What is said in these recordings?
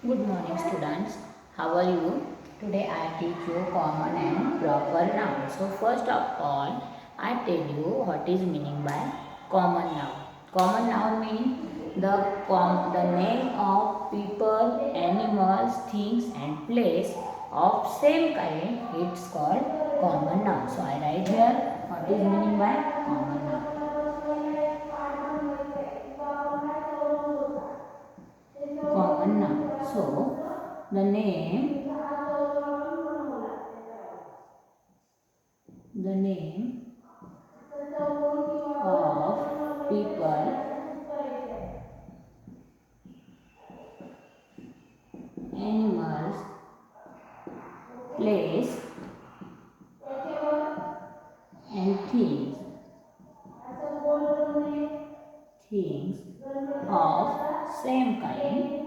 Good morning, students. How are you? Today I teach you common and proper noun. So first of all, I tell you what is meaning by common noun. Common noun means the name of people, animals, things and place of same kind. It's called common noun. So I write here what is meaning by common noun. Common noun. So the name the name of people, animals, place and things of same kind,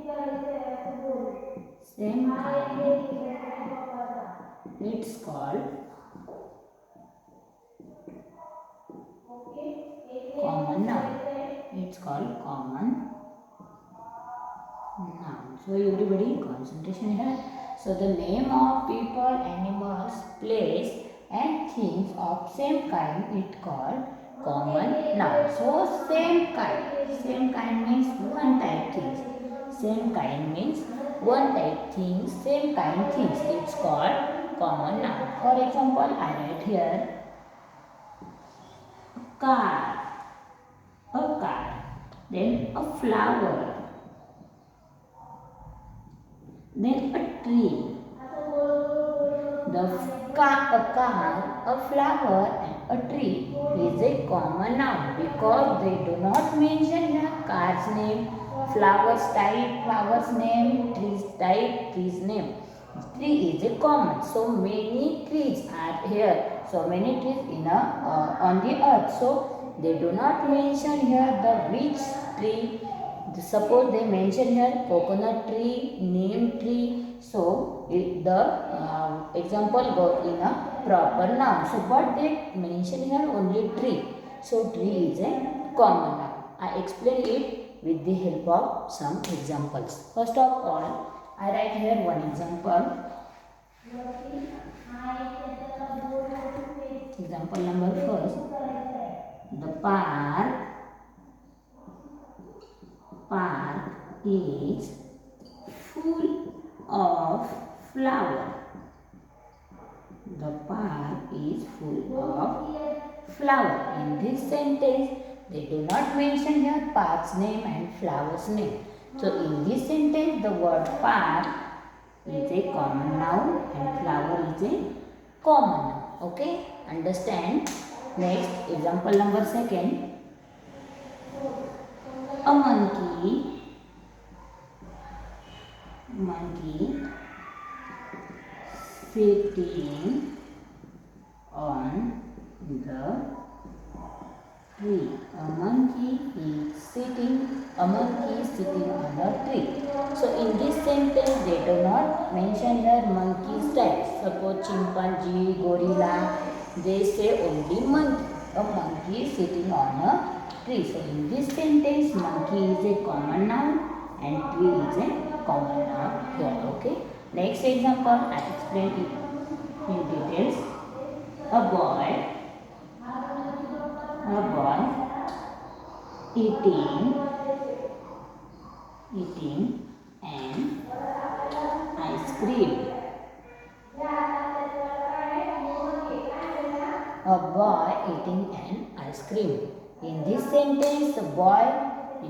it's called common noun. It's called common noun. So everybody concentration here. So the name of people, animals, place and things of same kind it called common noun. So same kind means one type things. Same kind means one type things, same kind things. It's called common noun. For example, I write here car, a car, then a flower, then a tree. A car, a flower and a tree is a common noun because they do not mention the car's name, flowers type, flower's name, trees type, tree's name. Tree is a common. So many trees are here. So many trees on the earth. So they do not mention here the which tree. Suppose they mention here coconut tree, neem tree. So the example goes in a proper noun. So but they mention here only tree. So tree is a common noun. I explain it with the help of some examples. First of all, I write here one example. Example number first. The park is full of flower. The park is full of flower. In this sentence, they do not mention here park's name and flower's name. So in this sentence, the word park is a common noun and flower is a common noun. Okay, understand? Next, example number second. A monkey sitting on the tree. A monkey sitting on the tree. So in this sentence they do not mention here monkey's type. Suppose chimpanzee, gorilla, they say only monkey. A monkey sitting on a tree. So in this sentence monkey is a common noun and tree is a common noun here. Okay. Next example I explain it in details. A boy eating an ice cream. A boy eating an ice cream. In this sentence, the boy,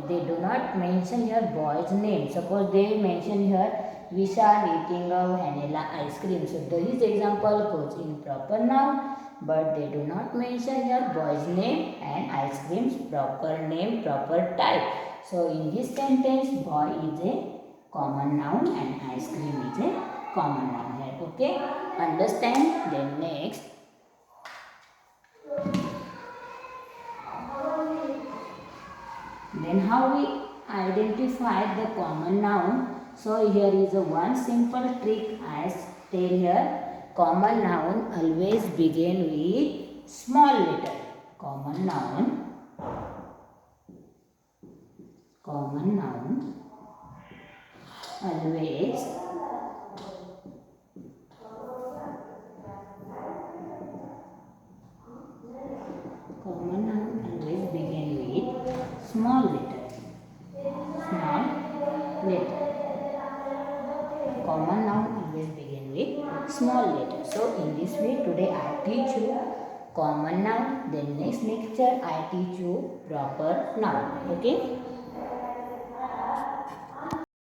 they do not mention here boy's name. Suppose they mention here Vishal eating a vanilla ice cream. So this example goes in proper noun, but they do not mention here boy's name and ice cream's proper name, proper type. So in this sentence, boy is a common noun and ice cream is a common noun here. Okay, understand? Then next. Then how we identify the common noun? So here is a one simple trick I tell here. Common noun always begin with small letter. Common noun always common noun always begin with small letter. Small letter. Common noun always begin with small letter. So in this way today I teach you common noun. Then next lecture I teach you proper noun. Okay.